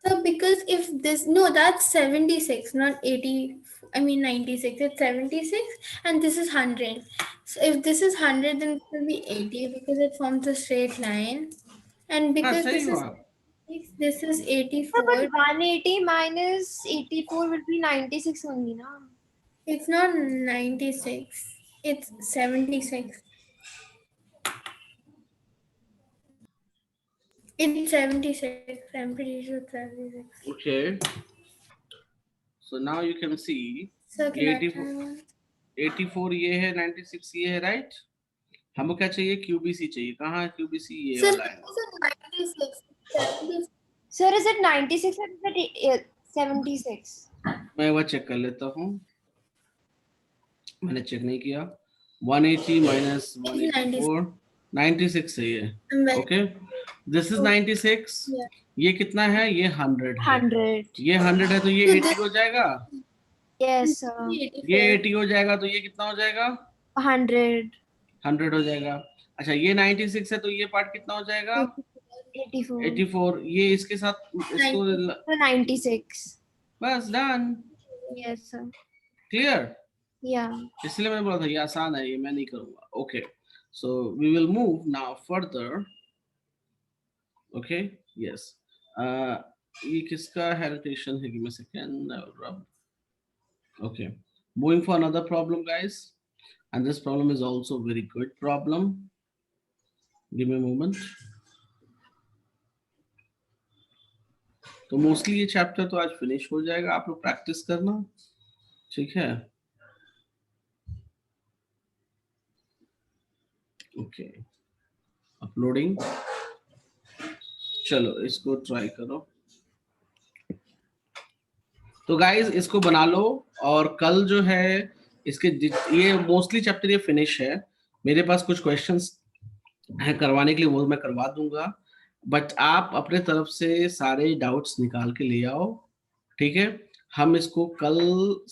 So because if this, no, that's 76, not 80. I mean 96. It's 76, and this is 100. So if this is 100, then it will be 80 because it forms a straight line. And because this is 84. No, but 180 minus 84 will be 96 only, no? It's not 96. It's 76. It's 76. I'm pretty sure it's 76. Okay. So now you can see So 84 ये है, 96 ये है, राइट. हमको क्या चाहिए? QBC चाहिए। कहाँ है QBC? ये Sir, वाला है। is it 96? 76? Sir, is it 96 or is it 76? मैं एक बार चेक कर लेता हूँ, मैंने चेक नहीं किया। 180 माइनस 184 96 सही है। I'm very okay, this is 96। Yeah. ये कितना है? ये 100 है। 100. ये 100 है तो ये So 80 हो जाएगा। Yes, sir. ये 80 हो जाएगा तो ये कितना हो जाएगा? 100. 100 हो जाएगा। अच्छा, ये 96 है तो ये पार्ट कितना हो जाएगा? 84. 84। ये इसके साथ इसको So 96. बस done. Yes, sir. Clear? Yeah. इसलिए मैंने बोला था ये आसान है, ये मैं नहीं करूंगा। Okay, so we will move now further. Okay, yes, ये किसका हेरिटेशन है? Give me a second, I will rub. Okay, moving for another problem guys, and this problem is also very good problem. Give me a moment. तो मोस्टली ये चैप्टर तो आज फिनिश हो जाएगा, आप लोग प्रैक्टिस करना, ठीक है? Okay, uploading. चलो इसको ट्राई करो। तो गाइस इसको बना लो, और कल जो है इसके ये मोस्टली चैप्टर ये फिनिश है। मेरे पास कुछ क्वेश्चंस है करवाने के लिए, वो मैं करवा दूंगा, बट आप अपने तरफ से सारे डाउट्स निकाल के ले आओ, ठीक है? हम इसको कल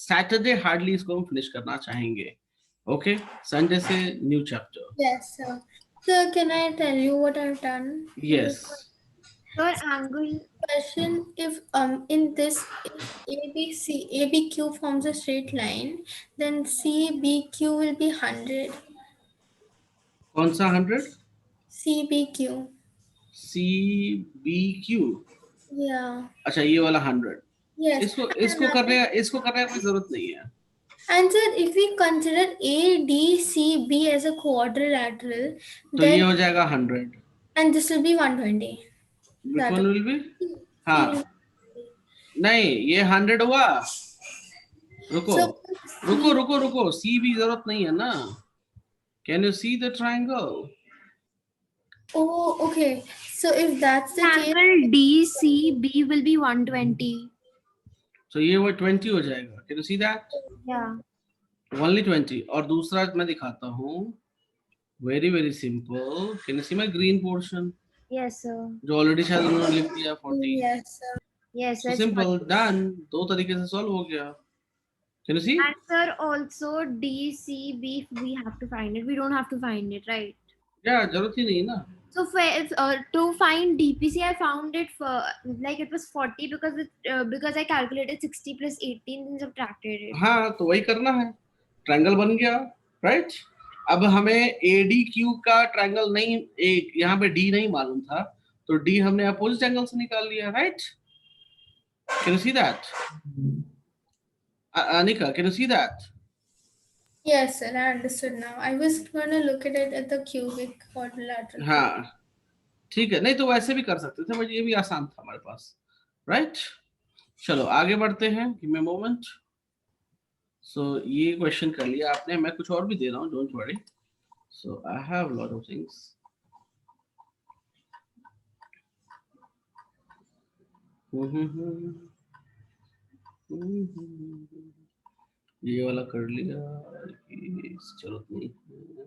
सैटरडे हार्डली इसको हम फिनिश करना चाहेंगे। ओके, संडे से new chapter. Yes, sir. Sir, can I tell you what I've done? Yes, Sir, I'm going. Question: if in this if ABQ forms a straight line, then CBQ will be 100. कौन सा 100? CBQ. CBQ। Yeah. अच्छा, ये वाला 100। Yes. इसको करने की कोई जरूरत नहीं है। And sir, if we consider ADCB as a quadrilateral, तो ये then हो जाएगा 100। and this will be 120. Which one will be? हाँ, C- नहीं, ये 100 हुआ। रुको So, रुको रुको रुको, सी भी जरूरत नहीं है ना। Can you see the triangle? oh, okay. So if that's the case, Angle DCB will be 120. तो ये वो 20 हो जाएगा। Can you see that? Yeah. Only 20। और दूसरा मैं दिखाता हूँ, very very simple. Can you see my green portion, Yes, sir. जो ऑलरेडी शायद उन्होंने लिख दिया 40। yes, sir. Yes, so sir. Simple, done. दो तरीके से सॉल्व हो गया। Can you see? And sir, also DCB, we have to find it. We don't have to find it, right? या जरूरत ही नहीं ना। So to find DPC, I found it for like it was 40 because I calculated 60 plus 18 and subtracted it. हाँ, तो वही करना है, ट्रायंगल बन गया, राइट? अब हमें ADQ का ट्रायंगल नहीं, एक यहाँ पे D नहीं मालूम था, तो D हमने अपोजिट एंगल से निकाल लिया, right? Can you see that? Anika, can you see that? Yes, sir. I understood now. I was going to look at it at the cubic quadrilateral. हाँ, ठीक है। नहीं तो वैसे भी कर सकते थे, बट ये भी आसान था हमारे पास, राइट? चलो आगे बढ़ते हैं। Give me a moment. सो ये क्वेश्चन कर लिया आपने, मैं कुछ और भी दे रहा हूँ, don't worry. So I have lot of things. ये वाला कर लिया, जरूरत नहीं है।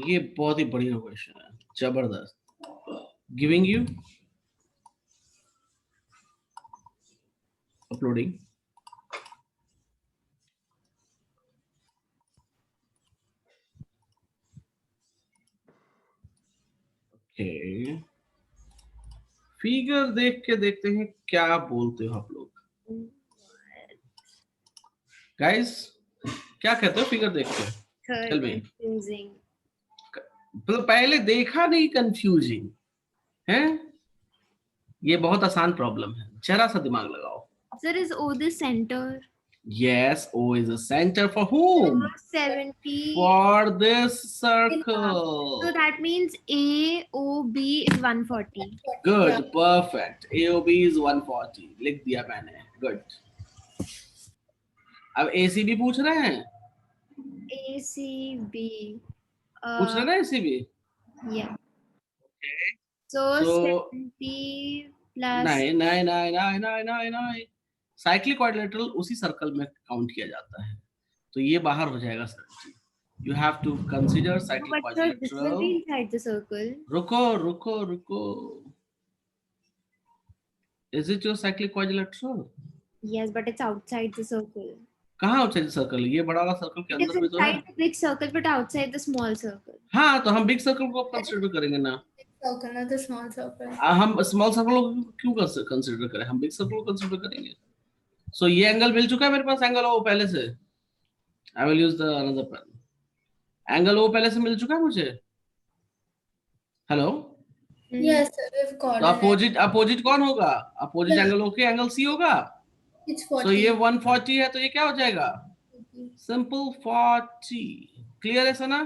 ये बहुत ही बढ़िया क्वेश्चन है, जबरदस्त। Giving you uploading. Okay, figure देख के देखते हैं क्या बोलते हो आप लोग। गाइस क्या कहते हो फिगर देख के? Tell me. Confusing. पहले देखा नहीं, कंफ्यूजिंग है। ये बहुत आसान प्रॉब्लम है, जरा सा दिमाग लगाओ। Sir, is O the center? Yes, O is a center for whom? 70. For this circle. So that means AOB is 140. Good, perfect. AOB is 140. लिख दिया मैंने, good. अब ACB पूछ रहे हैं, ACB. पूछ रहे ना ACB? Yeah. So So 70 plus. नहीं, साइक्लिक क्वाड्रिलेटरल उसी सर्कल में काउंट किया जाता है, तो ये बाहर हो जाएगा sir ji. You have to consider No, cyclic but sir, this will quadrilateral. be inside the circle. रुको. Is it your cyclic quadrilateral? Yes, but it's outside the circle. कहाँ आउटसाइड सर्कल? ये बड़ा वाला सर्कल के It is अंदर में तो है. inside the big circle, but outside the small circle. हाँ, तो हम बिग सर्कल को कंसीडर करेंगे ना. Circle, not the small circle. हम स्मॉल सर्कल को क्यों कंसीडर करें? हम बिग सर्कल को कंसीडर करेंगे. सो ये एंगल मिल चुका है मेरे पास, एंगल ओ पहले से. I will use the another pen. Angle O पहले से मिल चुका है मुझे. Hello. Yes, sir, we've got तो it. अपोजिट कौन होगा? अपोजिट एंगल ओ के एंगल सी होगा. It's 40. तो ये 140 है, तो ये क्या हो जाएगा? सिंपल 40. क्लियर है सना?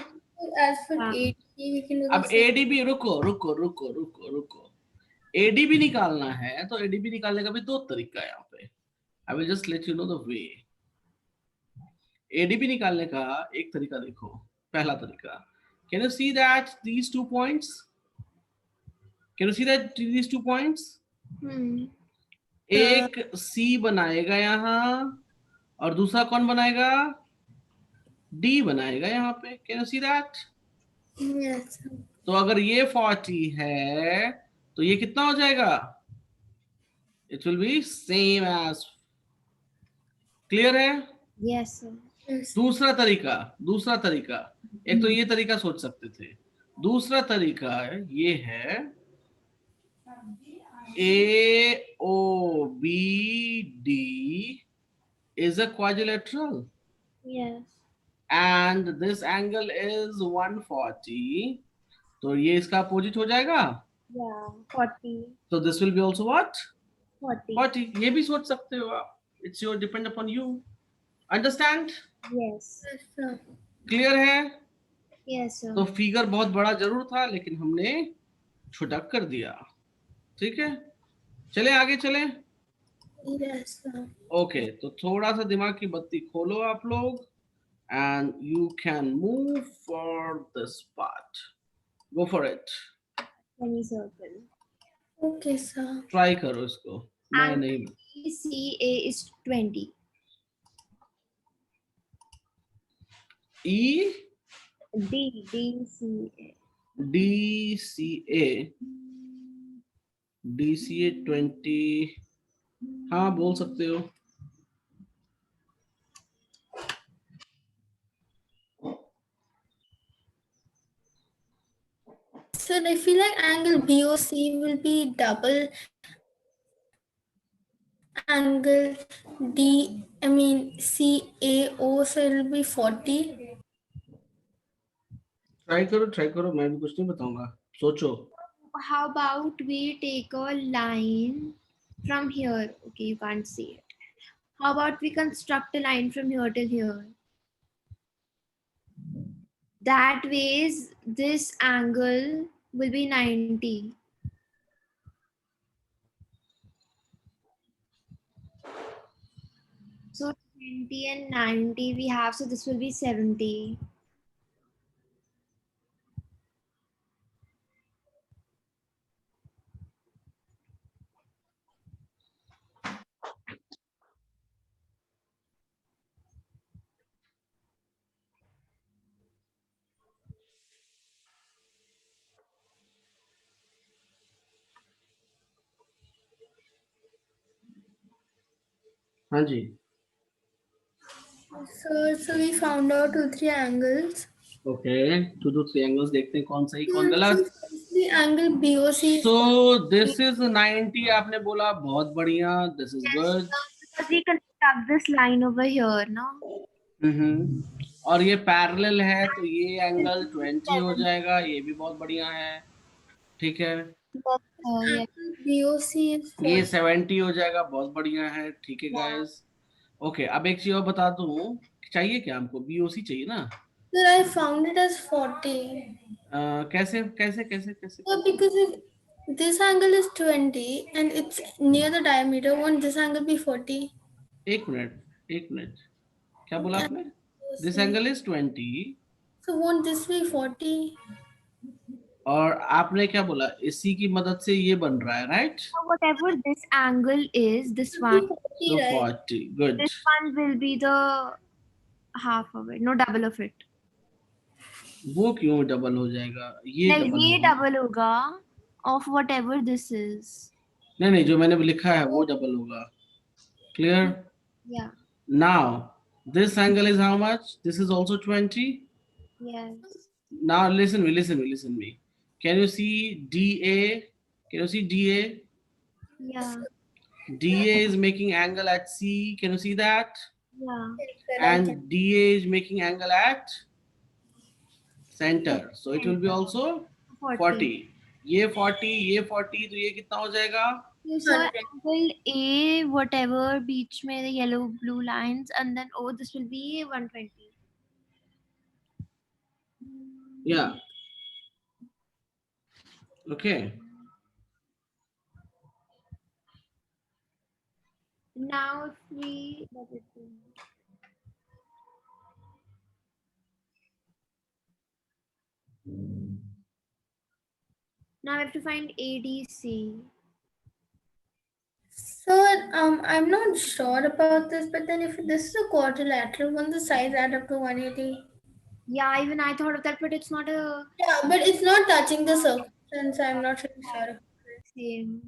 As for हाँ. ADB, we can do the अब same. एडीबी रुको. एडीबी निकालना है तो एडीबी निकालने का भी दो तरीका है यहाँ पे. I will just let you know the way. ADB निकालने का एक तरीका देखो. पहला तरीका, can you see that these two points? Can you see that these two points? एक सी बनाएगा यहाँ, और दूसरा कौन बनाएगा? डी बनाएगा यहाँ पे. Can you see that? Yes, sir. तो अगर ये 40 है तो ये कितना हो जाएगा? It will be same as. Clear है? Yes, sir. Yes. दूसरा तरीका, एक तो ये तरीका सोच सकते थे. दूसरा तरीका ये है, AOBD is a quadrilateral Yes. and this angle is 140, तो ये इसका अपोजिट हो जाएगा. Yeah. 40. So this will be also what? 40. 40. ये भी सोच सकते हो आप. It's your depend upon you. Understand? Yes. Yes, sir. Clear है? Yes, sir. तो फिगर बहुत बड़ा जरूर था, लेकिन हमने छोटा कर दिया. ठीक है, चले आगे चले. Yes, sir. ओके, तो थोड़ा सा दिमाग की बत्ती खोलो आप लोग, and you can move for this part. Go for it. Semicircle. Okay, sir. Try करो इसको. मैं And नहीं. CA is 20. DCA. DCA 20. हाँ, बोल सकते हो. So I feel like angle BOC will be double angle CAO, so it will be 40. Try करो, मैं भी कुछ नहीं बताऊंगा. सोचो. How about we take a line from here? Okay, you can't see it. How about we construct a line from here till here? That ways this angle will be 90. So 20 and 90 we have, so this will be 70. हाँ जी. So we found out 2-3 angles. Okay, 2 to 3 angles देखते हैं कौन सही कौन गलत. The angle BOC. So this is 90 आपने बोला, बहुत बढ़िया. This is good. Because we construct this line over here, no? और ये पैरेलल है, तो ये एंगल 20 हो जाएगा. ये भी बहुत बढ़िया है. ठीक है. BOC is ये 70 हो जाएगा. बहुत बढ़िया है. ठीक है गाइस. ओके, अब एक चीज और बता दूं. चाहिए क्या हमको? BOC चाहिए ना? Sir, I found it as 40. कैसे? So because this angle is 20 and it's near the diameter, won't this angle be 40? एक मिनट. क्या बोला आपने? This angle is 20. So won't this be 40? और आपने क्या बोला, इसी की मदद से ये बन रहा है, right? So whatever this angle is, this one, 40, So right? 40. Good. this one will be the half of it, no double of it. वो क्यों डबल हो जाएगा? ये Like डबल ये होगा। double होगा of whatever this is. नहीं, जो मैंने लिखा है वो डबल होगा। Clear? Yeah. Now this angle is how much? This is also 20. Yes. Now listen me. Can you see DA? Can you see DA? Yeah. DA is making angle at C. Can you see that? Yeah. And DA is making angle at center. So it will be also 40. ये 40, ये 40, तो ये कितना हो जाएगा? So angle A, whatever बीच में the yellow blue lines, and then oh, this will be 120. Yeah. Okay. Now if we let it go. Now we have to find ADC. So I'm not sure about this, but then if this is a quadrilateral, won't the sides add up to 180? Yeah, even I thought of that, but it's not a Yeah, but it's not touching the circumference, so I'm not really sure. same.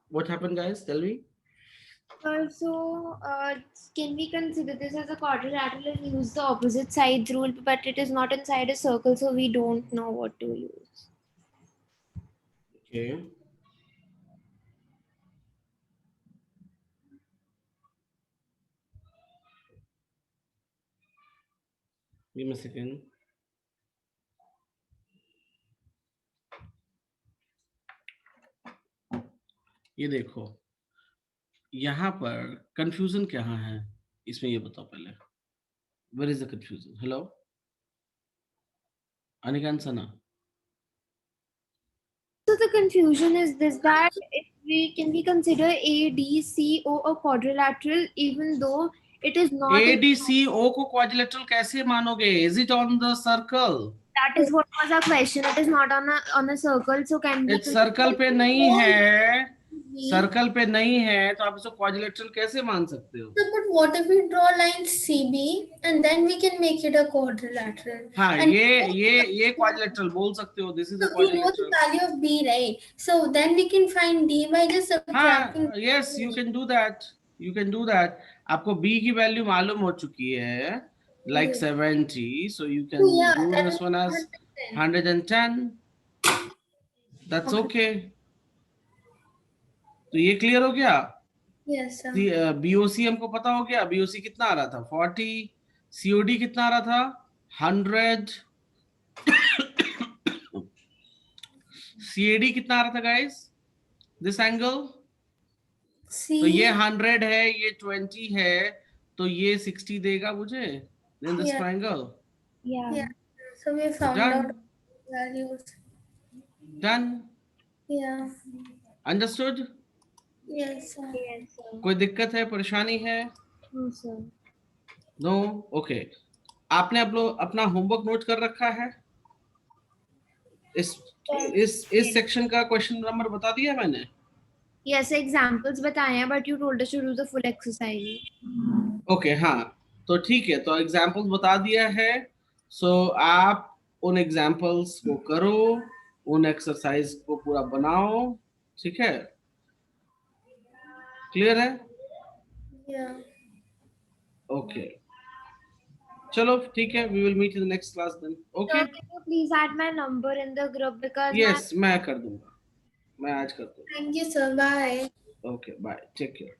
What happened, guys? Tell me. Also, can we consider this as a quadrilateral and use the opposite sides rule, but it is not inside a circle, so we don't know what to use. Okay. Give me a second. ये देखो, यहाँ पर कंफ्यूजन क्या है इसमें, ये बताओ पहले। Where is the confusion? Hello, Anika and Sana. So the confusion is this, that if we consider ADCO a quadrilateral even though it is not ADCO को quadrilateral कैसे मानोगे? Is it on the circle? That is what was our question. It is not on a circle, so can we It's circle पे नहीं है, सर्कल पे नहीं है, तो आप इसको quadrilateral कैसे मान सकते हो? So, but what if we draw line CB and then we can make it a quadrilateral? हाँ, and ये quadrilateral बोल सकते हो. This is a so we know the quadrilateral. value of B, right? So then we can find D by just subtracting. हाँ, yes, you can do that. You can do that. आपको B की वैल्यू मालूम हो चुकी है, like 70. So you can do this one as 110. That's okay. तो ये क्लियर हो गया? Yes, sir. BOC हमको पता हो गया. BOC कितना आ रहा था? 40. COD कितना आ रहा था? 100. CAD कितना आ रहा था guys? This angle? C. तो ये 100 है, ये 20 है, तो ये 60 देगा मुझे. Then this triangle. Yeah. So we found out values. Done. Yeah. Understood? Yes, sir. Yes, sir. कोई दिक्कत है, परेशानी है? No, sir. No? Okay. आपने अपना होमवर्क नोट कर रखा है? इस सेक्शन का क्वेश्चन नंबर बता दिया मैंने? Yes, examples बताए हैं, but you told us to do the full exercise. Okay, हाँ, तो ठीक है, तो एग्जाम्पल्स बता दिया है. सो आप उन एग्जाम्पल्स को करो, उन एक्सरसाइज को पूरा बनाओ, ठीक है? क्लियर है? Yeah. ओके, चलो ठीक है, we will meet in the next class then. Okay? Sir, can you please add my number in the group because Yes, मैं कर दूंगा, मैं आज कर दूंगा. Thank you, sir. Bye. Okay, bye, take care.